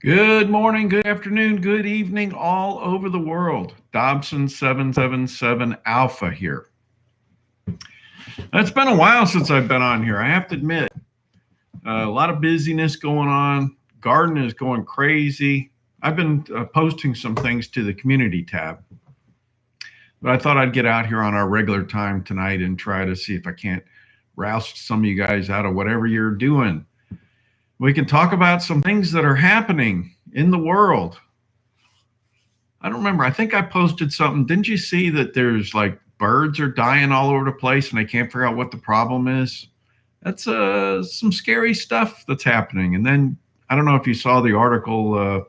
Good morning, good afternoon, good evening, all over the world. Dobson777 Alpha here. It's been a while since I've been on here. I have to admit, a lot of busyness going on. Garden is going crazy. I've been posting some things to the community tab, but I thought I'd get out here on our regular time tonight and try to see if I can't roust some of you guys out of whatever you're doing. We can talk about some things that are happening in the world. I don't remember. I think I posted something. Didn't you see that there's like birds are dying all over the place and they can't figure out what the problem is? That's some scary stuff that's happening. And then I don't know if you saw the article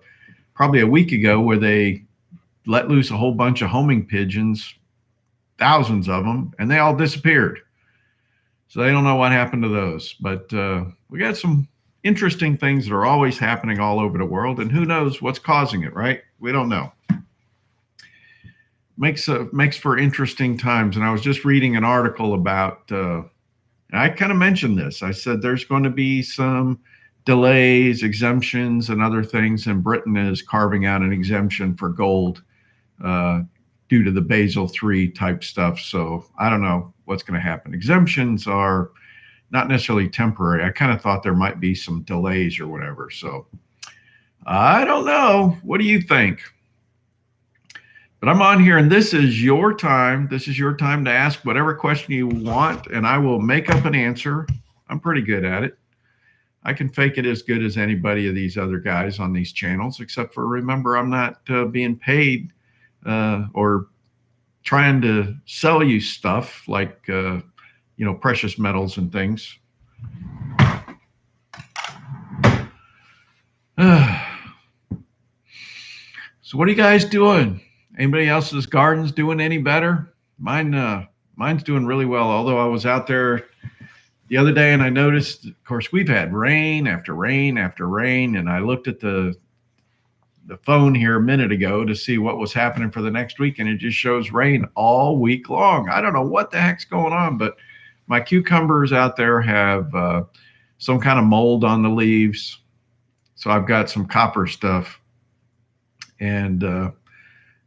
probably a week ago where they let loose a whole bunch of homing pigeons, thousands of them, and they all disappeared. So they don't know what happened to those. But we got some interesting things that are always happening all over the world, and who knows what's causing it, right? We don't know. Makes for interesting times. And I was just reading an article about I kind of mentioned this. I said there's going to be some delays, exemptions, and other things, and Britain is carving out an exemption for gold due to the Basel III type stuff. So I don't know what's going to happen. Exemptions are not necessarily temporary. I kind of thought there might be some delays or whatever. So I don't know. What do you think? But I'm on here, and this is your time. This is your time to ask whatever question you want, and I will make up an answer. I'm pretty good at it. I can fake it as good as anybody of these other guys on these channels, except for remember, I'm not being paid or trying to sell you stuff like precious metals and things. So what are you guys doing? Anybody else's gardens doing any better? Mine's doing really well. Although I was out there the other day and I noticed, of course, we've had rain after rain after rain, and I looked at the phone here a minute ago to see what was happening for the next week, and it just shows rain all week long. I don't know what the heck's going on, but my cucumbers out there have some kind of mold on the leaves, so I've got some copper stuff, and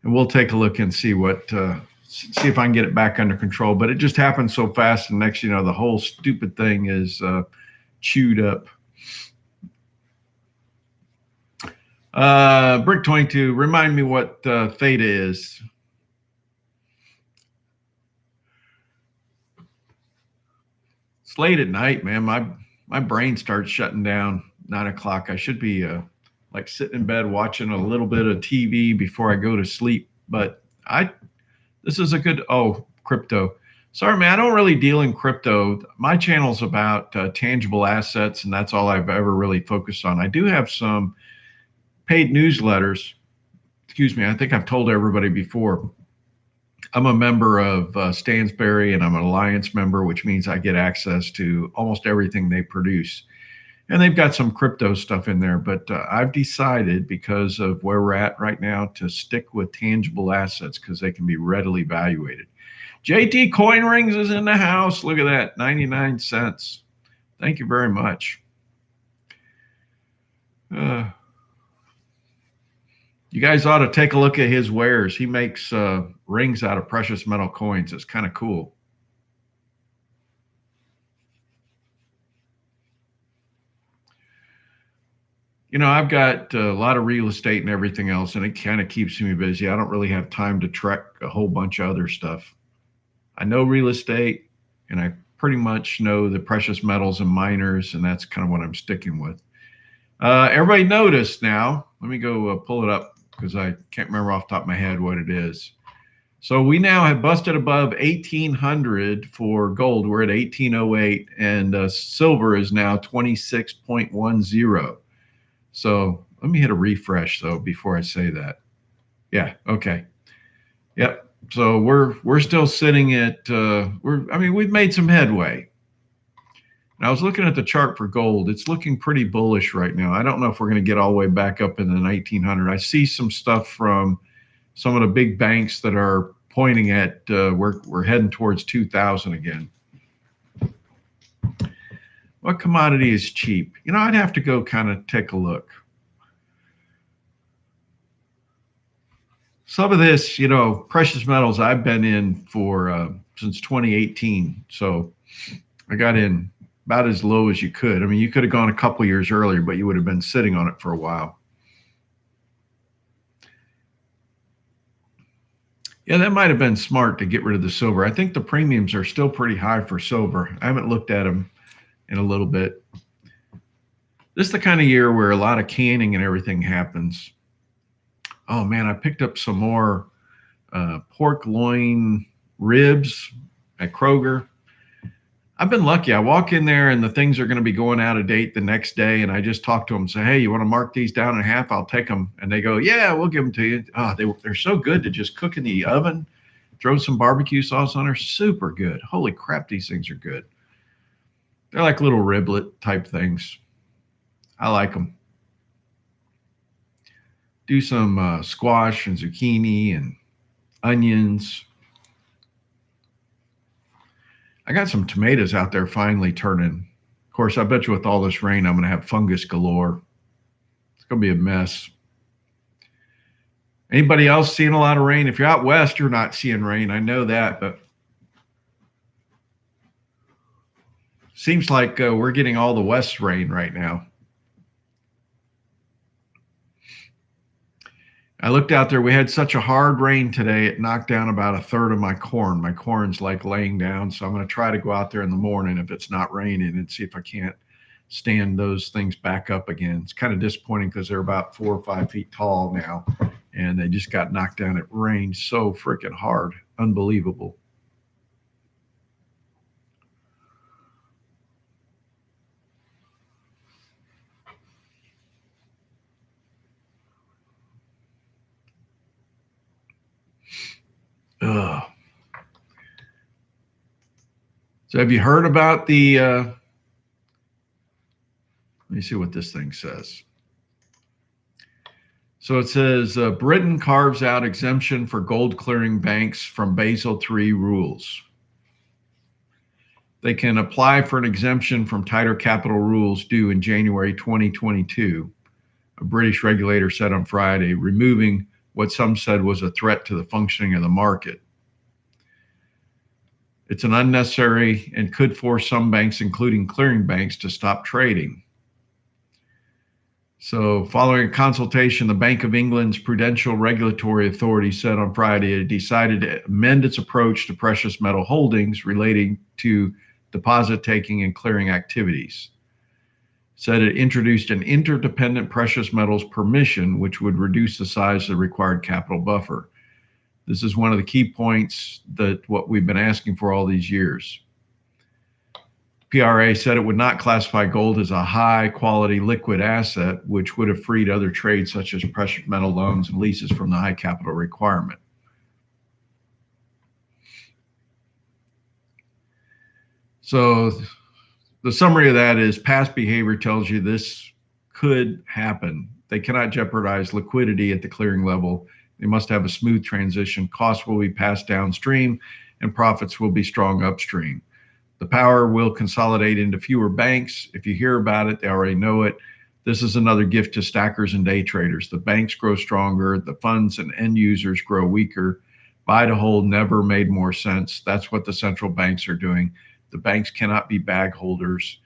we'll take a look and see if I can get it back under control. But it just happened so fast, and next, the whole stupid thing is chewed up. Brick 22, remind me what theta is. It's late at night, man. My brain starts shutting down 9 o'clock. I should be like sitting in bed watching a little bit of TV before I go to sleep. But this is a good, crypto. Sorry, man, I don't really deal in crypto. My channel's about tangible assets, and that's all I've ever really focused on. I do have some paid newsletters. Excuse me, I think I've told everybody before. I'm a member of Stansberry, and I'm an Alliance member, which means I get access to almost everything they produce. And they've got some crypto stuff in there, but I've decided, because of where we're at right now, to stick with tangible assets because they can be readily evaluated. JT Coin Rings is in the house. Look at that, 99 cents. Thank you very much. You guys ought to take a look at his wares. He makes rings out of precious metal coins. It's kind of cool. I've got a lot of real estate and everything else, and it kind of keeps me busy. I don't really have time to track a whole bunch of other stuff. I know real estate, and I pretty much know the precious metals and miners, and that's kind of what I'm sticking with. Everybody noticed now. Let me go pull it up because I can't remember off the top of my head what it is. So we now have busted above 1,800 for gold. We're at 1,808, and silver is now 26.10. So let me hit a refresh though before I say that. Yeah, okay. Yep. So we're still sitting at we've made some headway. And I was looking at the chart for gold. It's looking pretty bullish right now. I don't know if we're going to get all the way back up in the 1900. I see some stuff from some of the big banks that are pointing at we're heading towards 2000 again. What commodity is cheap? I'd have to go kind of take a look. Some of this, precious metals I've been in for since 2018. So I got in about as low as you could. I mean, you could have gone a couple years earlier, but you would have been sitting on it for a while. Yeah, that might have been smart to get rid of the silver. I think the premiums are still pretty high for silver. I haven't looked at them in a little bit. This is the kind of year where a lot of canning and everything happens. Oh man, I picked up some more pork loin ribs at Kroger. I've been lucky. I walk in there and the things are going to be going out of date the next day. And I just talk to them and say, hey, you want to mark these down in half? I'll take them. And they go, yeah, we'll give them to you. Oh, they're so good to just cook in the oven, throw some barbecue sauce on there. Super good. Holy crap, these things are good. They're like little riblet type things. I like them. Do some squash and zucchini and onions. I got some tomatoes out there finally turning. Of course, I bet you with all this rain, I'm going to have fungus galore. It's going to be a mess. Anybody else seeing a lot of rain? If you're out west, you're not seeing rain. I know that, but seems like we're getting all the west rain right now. I looked out there. We had such a hard rain today. It knocked down about a third of my corn. My corn's like laying down. So I'm going to try to go out there in the morning if it's not raining and see if I can't stand those things back up again. It's kind of disappointing because they're about 4 or 5 feet tall now and they just got knocked down. It rained so freaking hard. Unbelievable. Ugh. So have you heard about the, let me see what this thing says. So it says Britain carves out exemption for gold clearing banks from Basel III rules. They can apply for an exemption from tighter capital rules due in January 2022, a British regulator said on Friday, removing what some said was a threat to the functioning of the market. It's an unnecessary and could force some banks, including clearing banks, to stop trading. So, following a consultation, the Bank of England's Prudential Regulatory Authority said on Friday it decided to amend its approach to precious metal holdings relating to deposit taking and clearing activities. Said it introduced an interdependent precious metals permission, which would reduce the size of the required capital buffer. This is one of the key points that what we've been asking for all these years. PRA said it would not classify gold as a high quality liquid asset, which would have freed other trades such as precious metal loans and leases from the high capital requirement. So the summary of that is past behavior tells you this could happen. They cannot jeopardize liquidity at the clearing level. They must have a smooth transition. Costs will be passed downstream and profits will be strong upstream. The power will consolidate into fewer banks. If you hear about it, they already know it. This is another gift to stackers and day traders. The banks grow stronger, the funds and end users grow weaker. Buy to hold never made more sense. That's what the central banks are doing. The banks cannot be bag holders.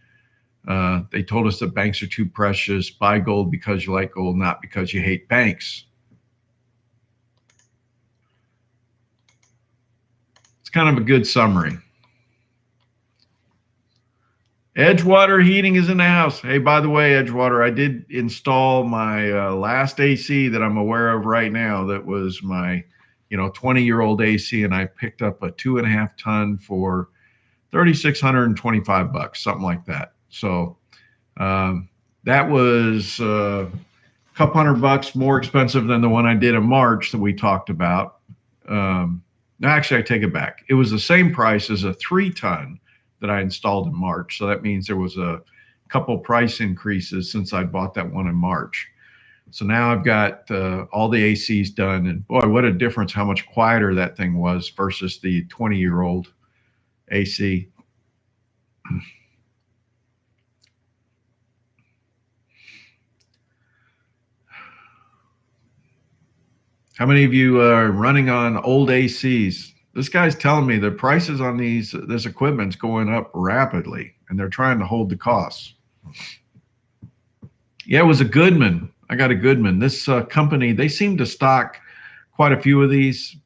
They told us that banks are too precious. Buy gold because you like gold, not because you hate banks. It's kind of a good summary. Edgewater Heating is in the house. Hey, by the way, Edgewater, I did install my last AC that I'm aware of right now. That was my, 20-year-old AC, and I picked up a 2.5 ton for $3,625, something like that. So that was a couple $100 more expensive than the one I did in March that we talked about. Actually, I take it back. It was the same price as a 3-ton that I installed in March. So that means there was a couple price increases since I bought that one in March. So now I've got all the ACs done, and boy, what a difference how much quieter that thing was versus the 20-year-old AC. How many of you are running on old ACs? This guy's telling me the prices on this equipment's going up rapidly, and they're trying to hold the costs. Yeah, it was a Goodman. I got a Goodman. This company, they seem to stock quite a few of these,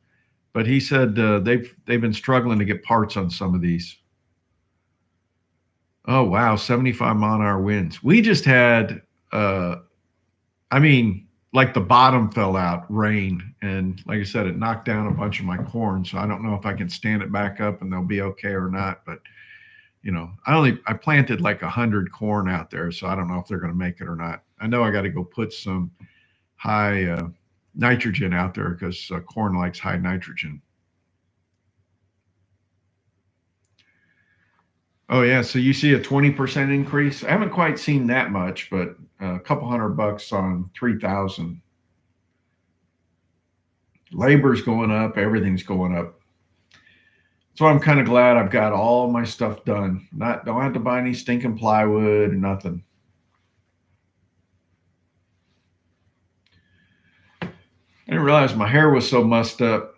but he said they've been struggling to get parts on some of these. Oh wow, 75 mile an hour winds. We just had, I mean, like the bottom fell out, rain, and like I said, it knocked down a bunch of my corn. So I don't know if I can stand it back up and they'll be okay or not. But you know, I planted like 100 corn out there, so I don't know if they're going to make it or not. I know I got to go put some high nitrogen out there because corn likes high nitrogen. Oh yeah, so you see a 20% increase. I haven't quite seen that much, but a couple $100 on 3,000. Labor's going up, everything's going up. So I'm kind of glad I've got all my stuff done. Don't have to buy any stinking plywood or nothing. I didn't realize my hair was so mussed up.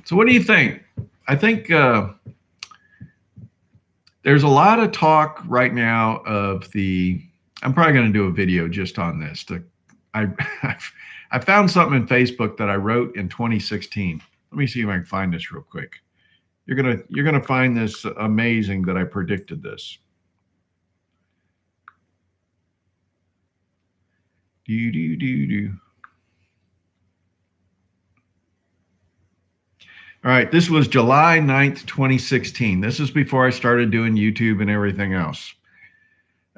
So what do you think? I think there's a lot of talk right now of I'm probably going to do a video just on this. I found something in Facebook that I wrote in 2016. Let me see if I can find this real quick. You're gonna find this amazing that I predicted this. All right, this was July 9th, 2016. This is before I started doing YouTube and everything else.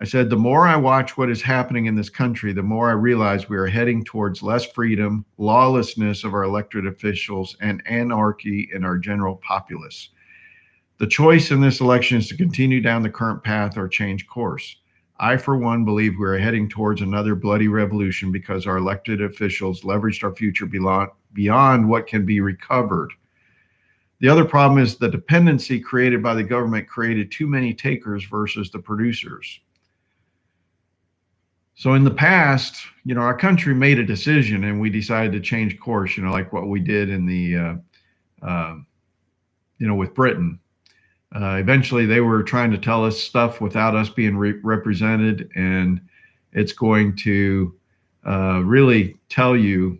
I said, the more I watch what is happening in this country, the more I realize we are heading towards less freedom, lawlessness of our elected officials, and anarchy in our general populace. The choice in this election is to continue down the current path or change course. I, for one, believe we are heading towards another bloody revolution because our elected officials leveraged our future beyond what can be recovered. The other problem is the dependency created by the government created too many takers versus the producers. So in the past, you know, our country made a decision and we decided to change course, you know, like what we did in the, you know, with Britain. Eventually, they were trying to tell us stuff without us being represented, and it's going to really tell you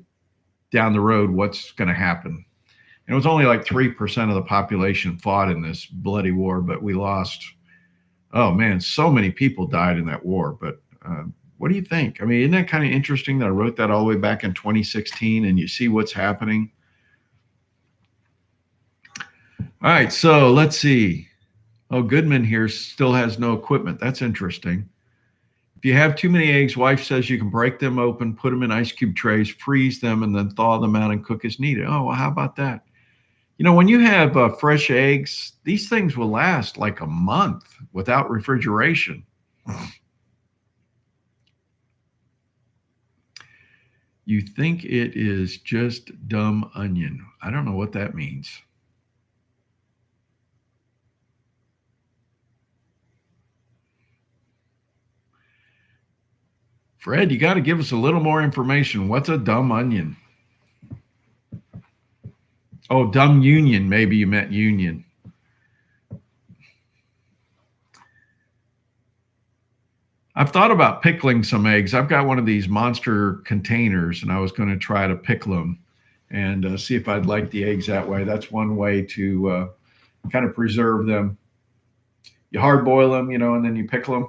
down the road what's going to happen. And it was only like 3% of the population fought in this bloody war, but we lost, oh man, so many people died in that war. But what do you think? I mean, isn't that kind of interesting that I wrote that all the way back in 2016 and you see what's happening? All right, so let's see. Oh, Goodman here still has no equipment. That's interesting. If you have too many eggs, wife says you can break them open, put them in ice cube trays, freeze them, and then thaw them out and cook as needed. Oh, well, how about that? You know, when you have fresh eggs, these things will last like a month without refrigeration. You think it is just dumb onion. I don't know what that means. Fred, you got to give us a little more information. What's a dumb onion? Oh, dumb union. Maybe you meant union. I've thought about pickling some eggs. I've got one of these monster containers, and I was going to try to pickle them and see if I'd like the eggs that way. That's one way to kind of preserve them. You hard boil them, you know, and then you pickle them.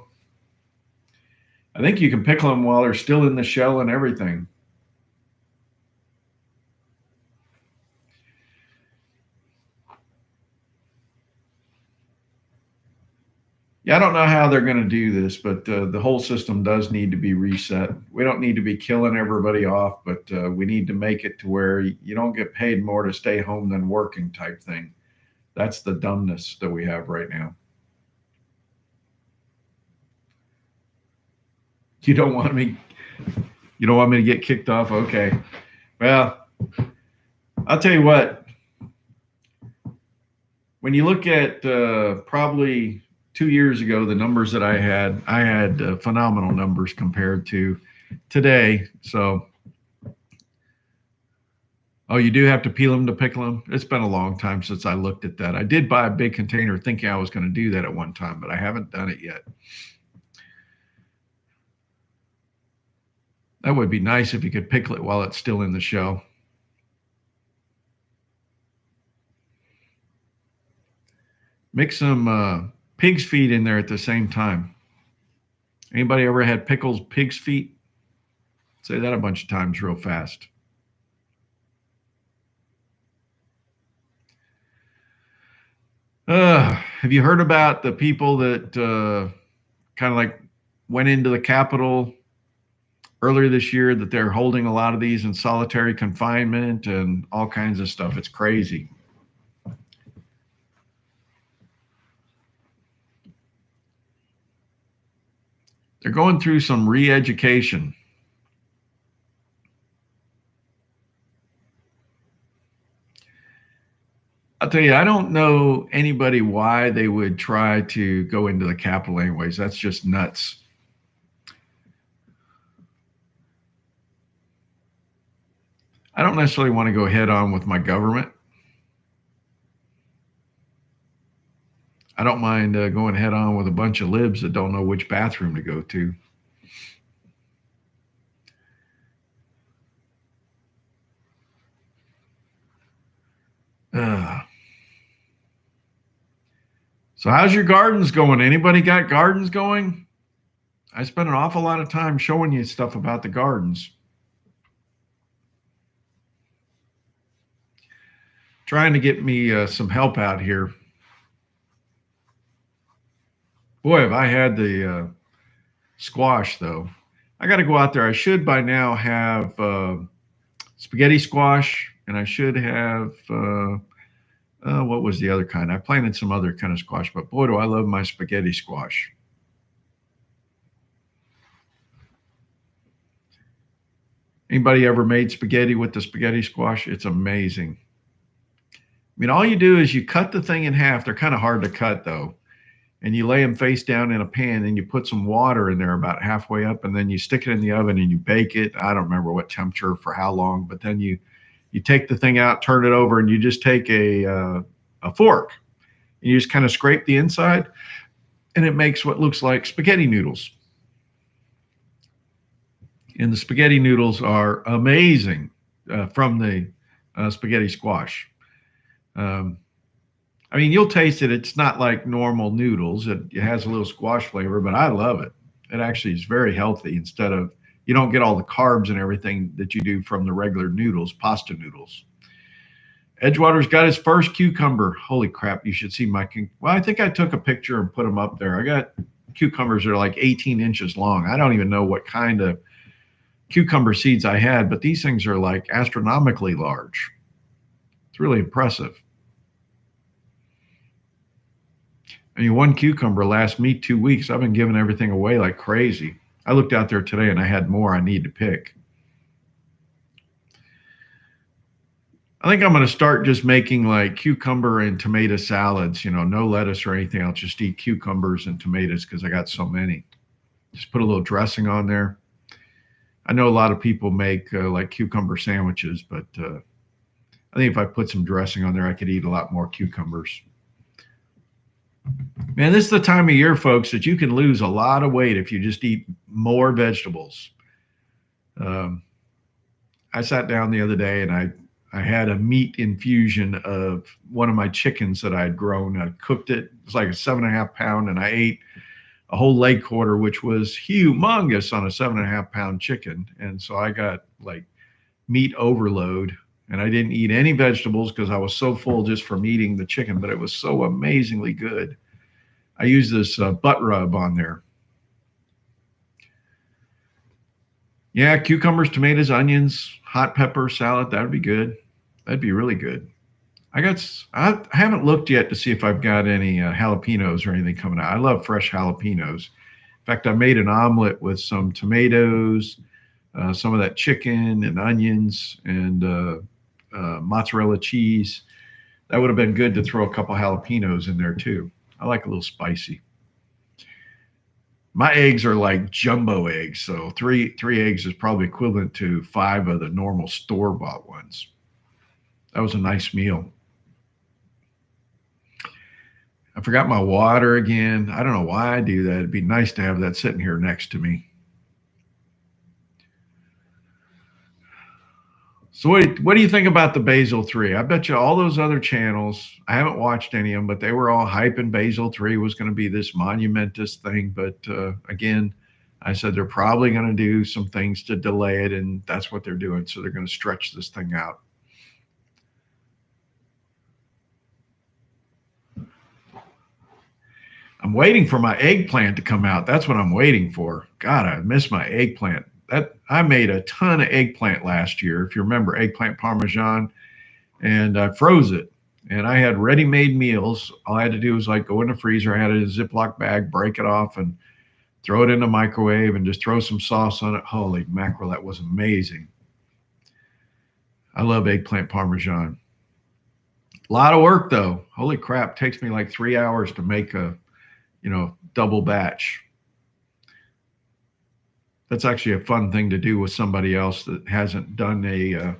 I think you can pickle them while they're still in the shell and everything. Yeah, I don't know how they're going to do this, but the whole system does need to be reset. We don't need to be killing everybody off, but we need to make it to where you don't get paid more to stay home than working type thing. That's the dumbness that we have right now. You don't want me to get kicked off? Okay. Well, I'll tell you what. When you look at probably 2 years ago, the numbers that I had phenomenal numbers compared to today. So, oh, you do have to peel them to pickle them? It's been a long time since I looked at that. I did buy a big container thinking I was going to do that at one time, but I haven't done it yet. That would be nice if you could pickle it while it's still in the shell. Mix some pig's feet in there at the same time. Anybody ever had pickled pig's feet? Say that a bunch of times real fast. Have you heard about the people that kind of like went into the Capitol earlier this year, that they're holding a lot of these in solitary confinement and all kinds of stuff? It's crazy. They're going through some re-education. I'll tell you, I don't know anybody why they would try to go into the Capitol anyways. That's just nuts. I don't necessarily want to go head on with my government. I don't mind going head on with a bunch of libs that don't know which bathroom to go to. So how's your gardens going? Anybody got gardens going? I spent an awful lot of time showing you stuff about the gardens. Trying to get me some help out here. Boy, have I had the squash, though. I got to go out there. I should by now have spaghetti squash, and I should have, what was the other kind? I planted some other kind of squash, but boy, do I love my spaghetti squash. Anybody ever made spaghetti with the spaghetti squash? It's amazing. I mean, all you do is you cut the thing in half. They're kind of hard to cut, though. And you lay them face down in a pan, and you put some water in there about halfway up, and then you stick it in the oven and you bake it. I don't remember what temperature for how long, but then you take the thing out, turn it over, and you just take a fork and you just kind of scrape the inside, and it makes what looks like spaghetti noodles. And the spaghetti noodles are amazing from the spaghetti squash. I mean, you'll taste it. It's not like normal noodles. It has a little squash flavor, but I love it. It actually is very healthy. Instead of, you don't get all the carbs and everything that you do from the regular noodles, pasta noodles. Edgewater's got his first cucumber. Holy crap, you should see my, well, I think I took a picture and put them up there. I got cucumbers that are like 18 inches long. I don't even know what kind of cucumber seeds I had, but these things are like astronomically large. It's really impressive. I mean, one cucumber lasts me 2 weeks. I've been giving everything away like crazy. I looked out there today and I had more I need to pick. I think I'm going to start just making like cucumber and tomato salads, no lettuce or anything. I'll just eat cucumbers and tomatoes because I got so many. Just put a little dressing on there. I know a lot of people make like cucumber sandwiches, but I think if I put some dressing on there, I could eat a lot more cucumbers. Man, this is the time of year, folks, that you can lose a lot of weight if you just eat more vegetables. I sat down the other day and I had a meat infusion of one of my chickens that I had grown. I cooked it. It was like a 7.5 pound, and I ate a whole leg quarter, which was humongous on a 7.5 pound chicken. And so I got like meat overload, and I didn't eat any vegetables because I was so full just from eating the chicken, but it was so amazingly good. I used this butt rub on there. Yeah, cucumbers, tomatoes, onions, hot pepper salad. That would be good. That'd be really good. I haven't looked yet to see if I've got any jalapenos or anything coming out. I love fresh jalapenos. In fact, I made an omelet with some tomatoes, some of that chicken and onions and mozzarella cheese. That would have been good to throw a couple jalapenos in there too. I like a little spicy. My eggs are like jumbo eggs, so three eggs is probably equivalent to 5 of the normal store-bought ones. That was a nice meal. I forgot my water again. I don't know why I do that. It'd be nice to have that sitting here next to me. So what do you think about the Basel III? I bet you all those other channels, I haven't watched any of them, but they were all hyping Basel III was going to be this monumentous thing. But again, I said they're probably going to do some things to delay it, and that's what they're doing. So they're going to stretch this thing out. I'm waiting for my eggplant to come out. That's what I'm waiting for. God, I miss my eggplant. That I made a ton of eggplant last year. If you remember eggplant parmesan, and I froze it. And I had ready-made meals. All I had to do was like go in the freezer. I had a Ziploc bag, break it off, and throw it in the microwave, and just throw some sauce on it. Holy mackerel, that was amazing. I love eggplant parmesan. A lot of work though. Holy crap, takes me like 3 hours to make a double batch. That's actually a fun thing to do with somebody else that hasn't done a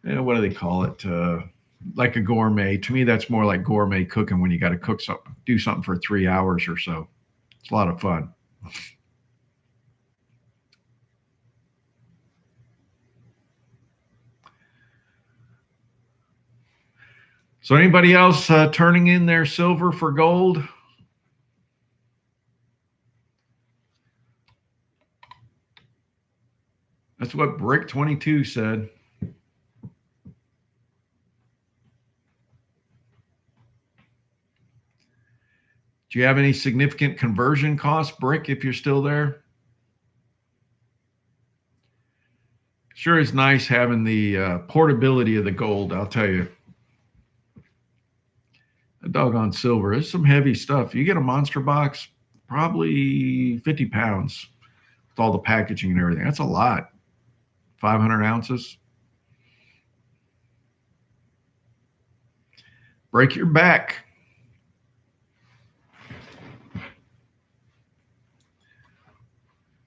what do they call it? Like a gourmet. To me, that's more like gourmet cooking when you got to cook something, do something for 3 hours or so. It's a lot of fun. So, anybody else turning in their silver for gold? That's what Brick 22 said. Do you have any significant conversion costs, Brick, if you're still there? Sure is nice having the portability of the gold, I'll tell you. A doggone silver is some heavy stuff. You get a monster box, probably 50 pounds with all the packaging and everything. That's a lot. 500 ounces. Break your back.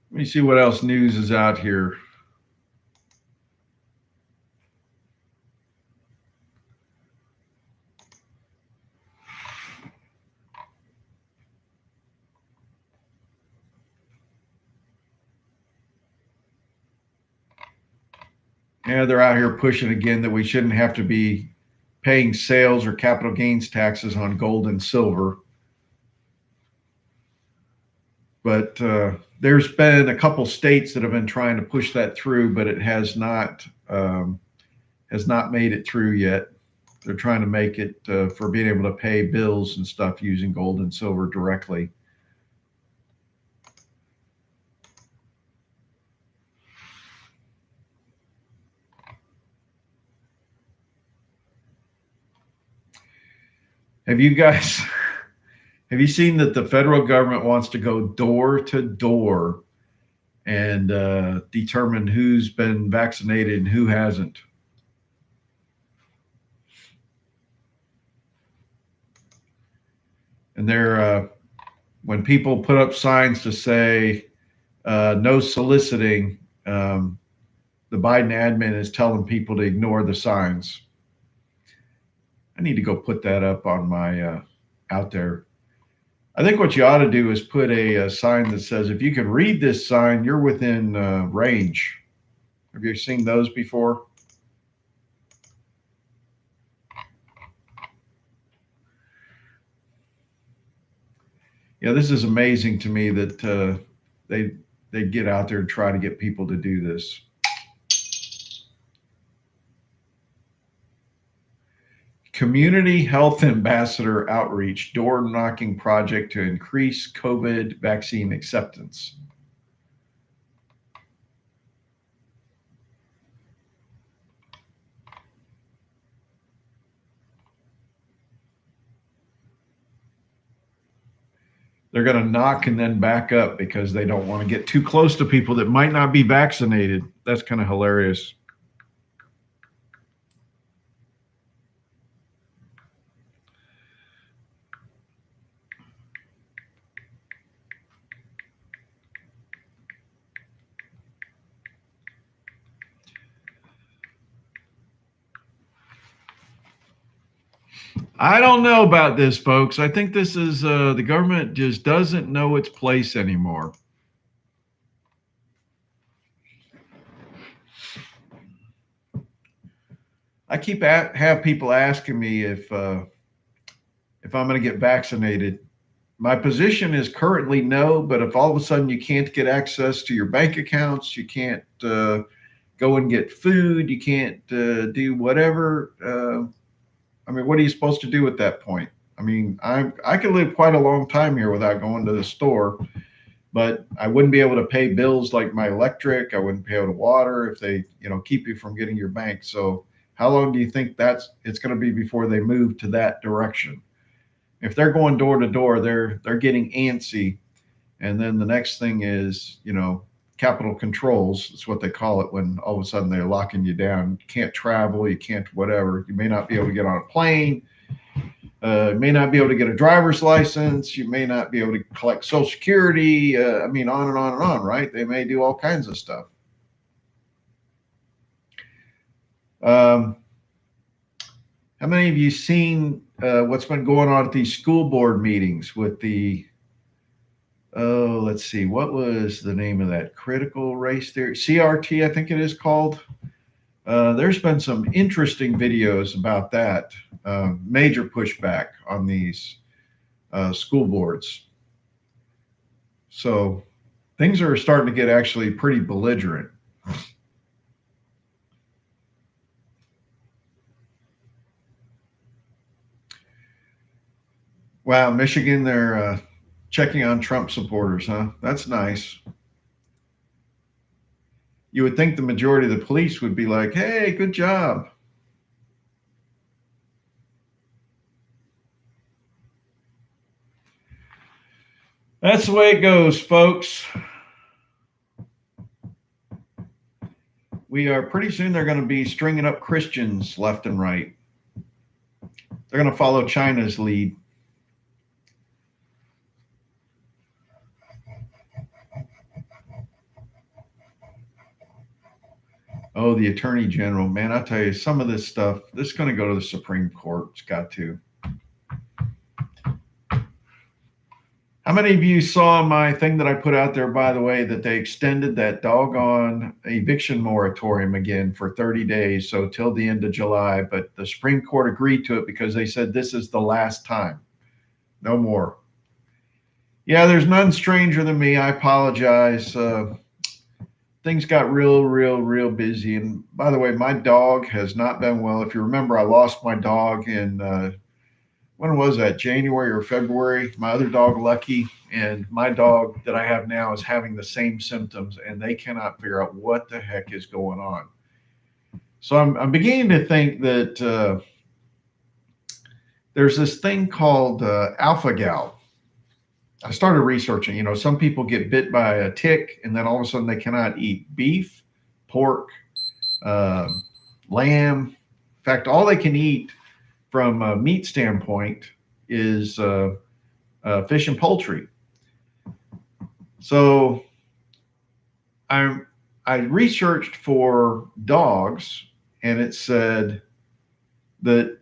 Let me see what else news is out here. Yeah, they're out here pushing again that we shouldn't have to be paying sales or capital gains taxes on gold and silver. But there's been a couple states that have been trying to push that through, but it has not made it through yet. They're trying to make it for being able to pay bills and stuff using gold and silver directly. Have you guys have you seen that the federal government wants to go door to door and determine who's been vaccinated and who hasn't? And they're when people put up signs to say no soliciting, the Biden admin is telling people to ignore the signs. I need to go put that up on my out there. I think what you ought to do is put a sign that says, if you can read this sign, you're within range. Have you seen those before? Yeah, this is amazing to me that they get out there and try to get people to do this. Community Health Ambassador Outreach Door Knocking Project to Increase COVID Vaccine Acceptance. They're going to knock and then back up because they don't want to get too close to people that might not be vaccinated. That's kind of hilarious. I don't know about this, folks. I think this is the government just doesn't know its place anymore. I have people asking me if I'm going to get vaccinated. My position is currently no, but if all of a sudden you can't get access to your bank accounts, you can't go and get food, you can't do whatever. I mean, what are you supposed to do at that point? I mean, I could live quite a long time here without going to the store, but I wouldn't be able to pay bills like my electric. I wouldn't pay the water if they, keep you from getting your bank. So how long do you think it's going to be before they move to that direction? If they're going door to door, they're getting antsy, and then the next thing is, capital controls. It's what they call it when all of a sudden they're locking you down. You can't travel, you can't whatever. You may not be able to get on a plane. You may not be able to get a driver's license. You may not be able to collect Social Security. I mean, on and on and on, right? They may do all kinds of stuff. How many of you seen what's been going on at these school board meetings with the, let's see, what was the name of that? Critical race theory? CRT, I think it is called. There's been some interesting videos about that. Major pushback on these school boards. So things are starting to get actually pretty belligerent. Wow, Michigan, they're checking on Trump supporters, huh? That's nice. You would think the majority of the police would be like, hey, good job. That's the way it goes, folks. We are pretty soon they're going to be stringing up Christians left and right. They're going to follow China's lead. Oh, the Attorney General, man, I tell you, some of this stuff, this is going to go to the Supreme Court. It's got to. How many of you saw my thing that I put out there, by the way, that they extended that doggone eviction moratorium again for 30 days, so till the end of July, but the Supreme Court agreed to it because they said this is the last time. No more. Yeah, there's none stranger than me. I apologize. Things got real busy. And by the way, my dog has not been well. If you remember, I lost my dog in, when was that? January or February? My other dog, Lucky, and my dog that I have now is having the same symptoms, and they cannot figure out what the heck is going on. So I'm beginning to think that there's this thing called alpha-gal. I started researching, some people get bit by a tick and then all of a sudden they cannot eat beef, pork, lamb. In fact, all they can eat from a meat standpoint is fish and poultry. So I researched for dogs, and it said that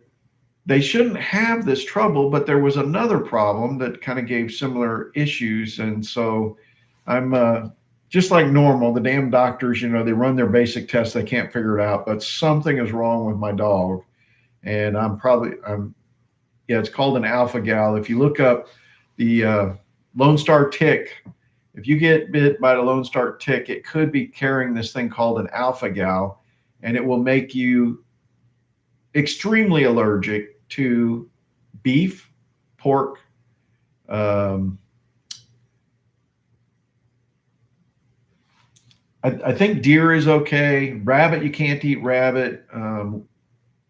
they shouldn't have this trouble, but there was another problem that kind of gave similar issues. And so I'm just like normal, the damn doctors, they run their basic tests, they can't figure it out, but something is wrong with my dog. And it's called an alpha-gal. If you look up the Lone Star tick, if you get bit by the Lone Star tick, it could be carrying this thing called an alpha-gal, and it will make you extremely allergic to beef, pork, I think deer is okay. Rabbit, you can't eat rabbit.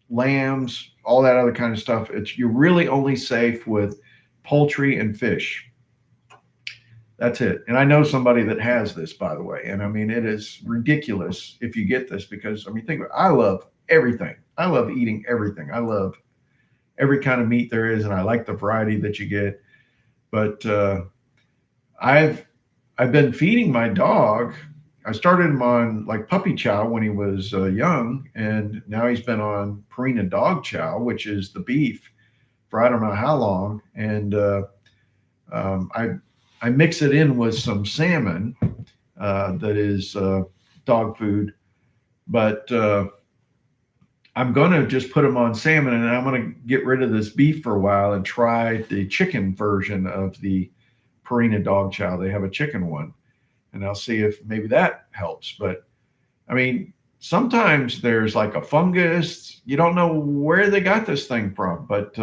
Lambs, all that other kind of stuff. You're really only safe with poultry and fish. That's it. And I know somebody that has this, by the way. And I mean, it is ridiculous if you get this because, think about it. I love everything. I love eating everything. I love every kind of meat there is, and I like the variety that you get. But I've been feeding my dog. I started him on like puppy chow when he was young, and now he's been on Purina dog chow, which is the beef, for I don't know how long, and um, I I mix it in with some salmon that is dog food, but I'm going to just put them on salmon, and I'm going to get rid of this beef for a while and try the chicken version of the Purina dog chow. They have a chicken one, and I'll see if maybe that helps. But I mean, sometimes there's like a fungus. You don't know where they got this thing from, but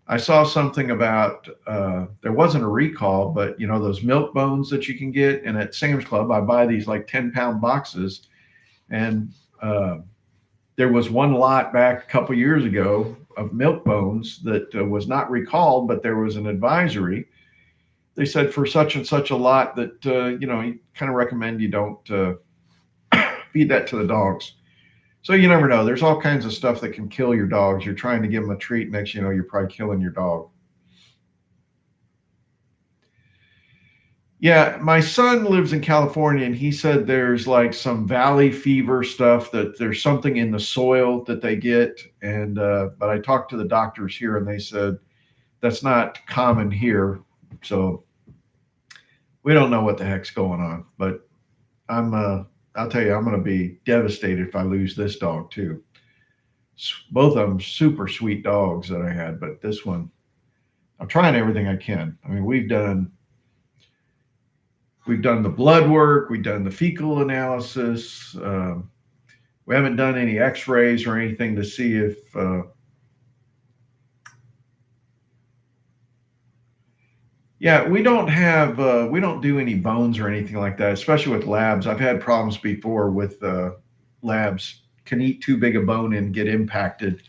I saw something about there wasn't a recall, but you know those milk bones that you can get, and at Sam's Club I buy these like 10-pound boxes, and uh, there was one lot back a couple years ago of milk bones that was not recalled, but there was an advisory. They said for such and such a lot that you know you kind of recommend you don't feed that to the dogs. So you never know. There's all kinds of stuff that can kill your dogs. You're trying to give them a treat. Next, you know, you're probably killing your dog. Yeah, my son lives in California, and he said there's like some valley fever stuff that there's something in the soil that they get. And but I talked to the doctors here, and they said that's not common here. So we don't know what the heck's going on. But I'm I'll tell you, I'm going to be devastated if I lose this dog too. Both of them super sweet dogs that I had, but this one, I'm trying everything I can. I mean, we've done the blood work, we've done the fecal analysis. We haven't done any X-rays or anything to see if yeah, we don't do any bones or anything like that, especially with labs. I've had problems before with labs can eat too big a bone and get impacted.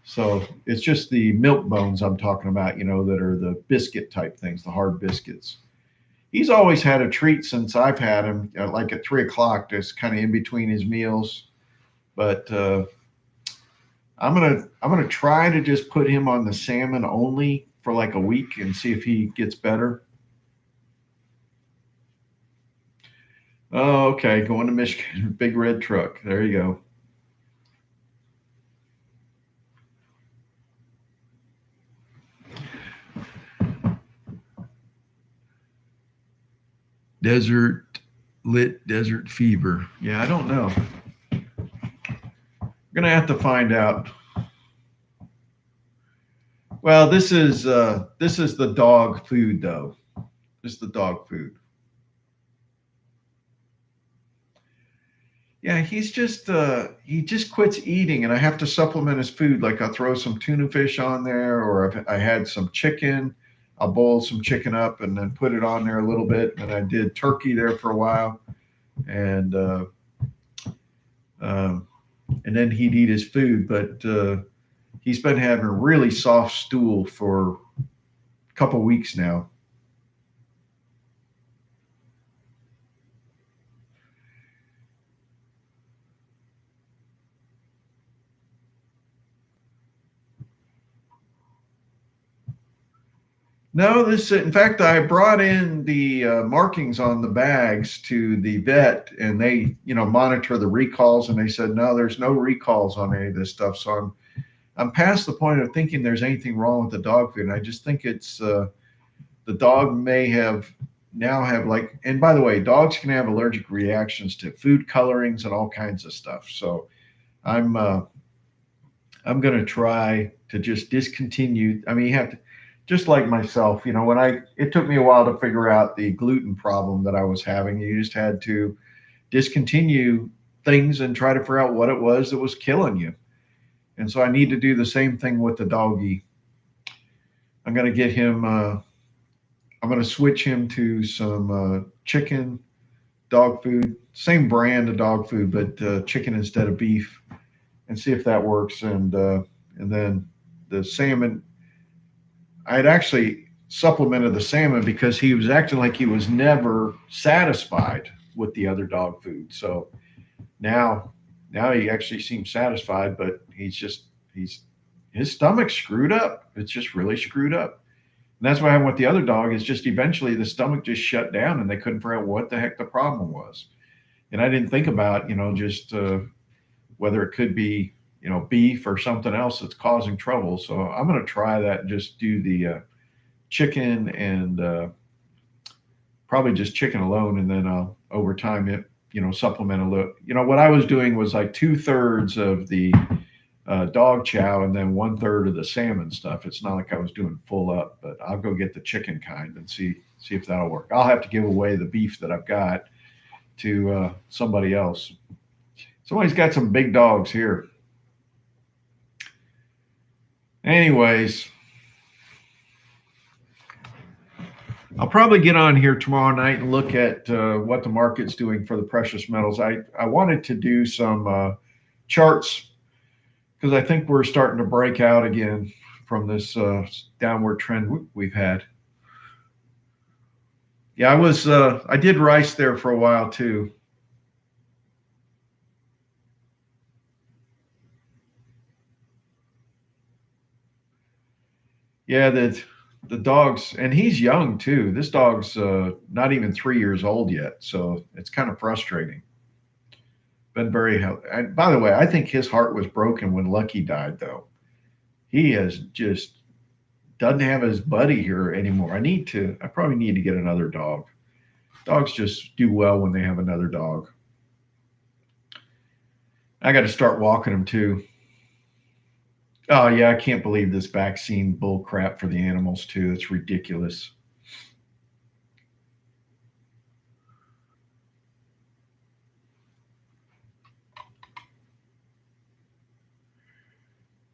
So it's just the milk bones I'm talking about, you know, that are the biscuit type things, the hard biscuits. He's always had a treat since I've had him, like at 3 o'clock, just kind of in between his meals. But I'm gonna try to just put him on the salmon only for like a week and see if he gets better. Oh, okay, going to Michigan, big red truck. There you go. Desert lit desert fever. Yeah, I don't know. We're gonna have to find out. Well, this is the dog food though. This is the dog food. Yeah, he just quits eating, and I have to supplement his food. Like I'll throw some tuna fish on there, or if I had some chicken, I'll boil some chicken up and then put it on there a little bit. And I did turkey there for a while, and um, and then he'd eat his food. But he's been having a really soft stool for a couple weeks now. No, in fact, I brought in the markings on the bags to the vet, and they, you know, monitor the recalls, and they said no, there's no recalls on any of this stuff. So I'm past the point of thinking there's anything wrong with the dog food. And I just think it's the dog may have now have like, and by the way, dogs can have allergic reactions to food colorings and all kinds of stuff. So I'm uh, I'm going to try to just discontinue. I mean, you have to, just like myself, you know, it took me a while to figure out the gluten problem that I was having. You just had to discontinue things and try to figure out what it was that was killing you. And so I need to do the same thing with the doggy. I'm going to get him, I'm going to switch him to some chicken dog food, same brand of dog food, but chicken instead of beef, and see if that works. And then the salmon, I had actually supplemented the salmon because he was acting like he was never satisfied with the other dog food. So now, now he actually seems satisfied, but he's his stomach's screwed up. It's just really screwed up. And that's what happened with the other dog. Is just eventually the stomach just shut down, and they couldn't figure out what the heck the problem was. And I didn't think about, you know, just whether it could be. beef or something else that's causing trouble. So I'm going to try that and just do the chicken and probably just chicken alone, and then over time it supplement a little. What I was doing was like 2/3 of the dog chow and then 1/3 of the salmon stuff. It's not like I was doing full up, but I'll go get the chicken kind and see if that'll work. I'll have to give away the beef that I've got to somebody else. Somebody's got some big dogs here. Anyways, I'll probably get on here tomorrow night and look at what the market's doing for the precious metals. I wanted to do some charts because I think we're starting to break out again from this downward trend we've had. Yeah, I did rice there for a while too. Yeah, the dog's, and he's young too. This dog's not even 3 years old yet, so it's kind of frustrating. Been very healthy. By the way, I think his heart was broken when Lucky died, though. He has just doesn't have his buddy here anymore. I probably need to get another dog. Dogs just do well when they have another dog. I got to start walking them too. Oh yeah, I can't believe this vaccine bull crap for the animals too. It's ridiculous.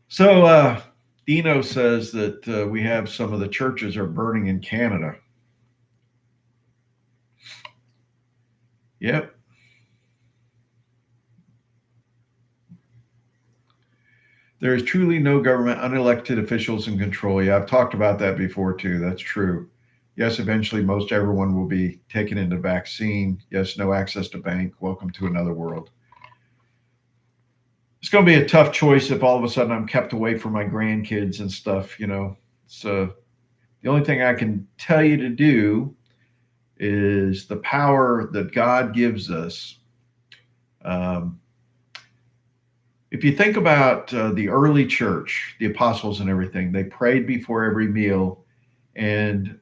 So Dino says that we have some of the churches are burning in Canada. Yep. There is truly no government, unelected officials in control. Yeah, I've talked about that before too. That's true. Yes, eventually most everyone will be taken into vaccine. Yes, no access to bank. Welcome to another world. It's going to be a tough choice if all of a sudden I'm kept away from my grandkids and stuff. So the only thing I can tell you to do is the power that God gives us. Um, if you think about the early church, the apostles and everything, they prayed before every meal. And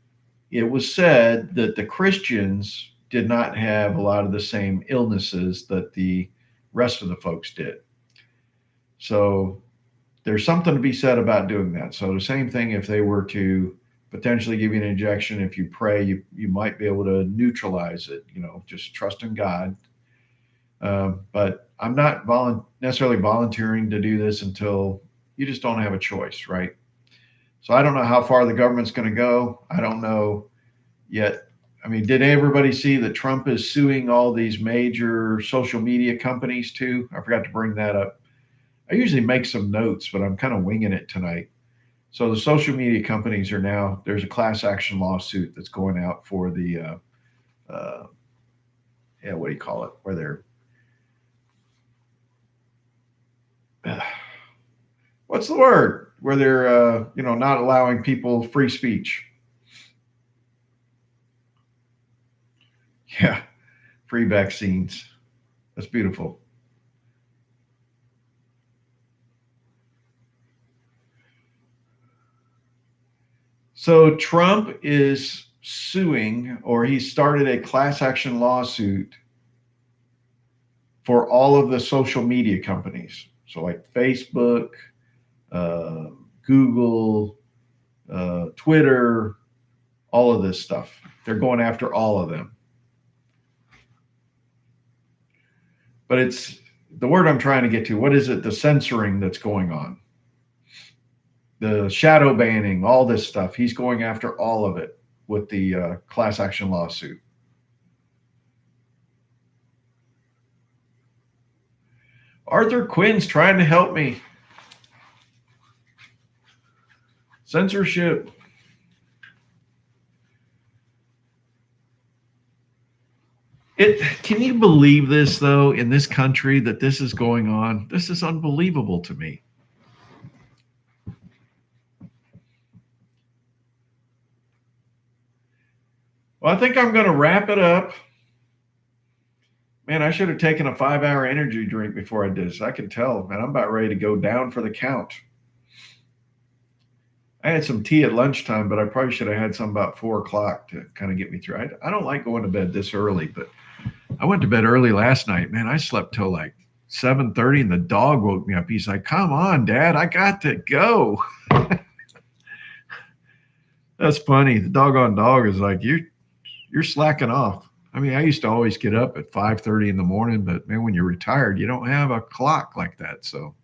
it was said that the Christians did not have a lot of the same illnesses that the rest of the folks did. So there's something to be said about doing that. So the same thing if they were to potentially give you an injection, if you pray, you might be able to neutralize it, just trust in God. But I'm not necessarily volunteering to do this until you just don't have a choice, right? So I don't know how far the government's going to go. I don't know yet. I mean, did everybody see that Trump is suing all these major social media companies too? I forgot to bring that up. I usually make some notes, but I'm kind of winging it tonight. So the social media companies there's a class action lawsuit that's going out for the, what do you call it? Where they're, what's the word? Where they're, not allowing people free speech. Yeah, free vaccines. That's beautiful. So Trump is suing, or he started a class action lawsuit for all of the social media companies. So like Facebook, uh, Google, Twitter, all of this stuff. They're going after all of them. But it's the word I'm trying to get to. What is it? The censoring that's going on, the shadow banning, all this stuff. He's going after all of it with the class action lawsuit. Arthur Quinn's trying to help me. Censorship. Can you believe this though, in this country, that this is going on? This is unbelievable to me. Well, I think I'm going to wrap it up. Man, I should have taken a 5-hour energy drink before I did this. I can tell, man, I'm about ready to go down for the count. I had some tea at lunchtime, but I probably should have had some about 4 o'clock to kind of get me through. I don't like going to bed this early, but I went to bed early last night. Man, I slept till like 7:30, and the dog woke me up. He's like, "Come on, Dad, I got to go." That's funny. The doggone dog is like, you're slacking off. I mean, I used to always get up at 5:30 in the morning, but man, when you're retired, you don't have a clock like that. So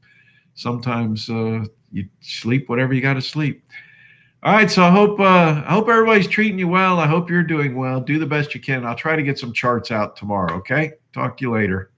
sometimes you sleep whatever you got to sleep. All right, so I hope everybody's treating you well. I hope you're doing well. Do the best you can. I'll try to get some charts out tomorrow. Okay, talk to you later.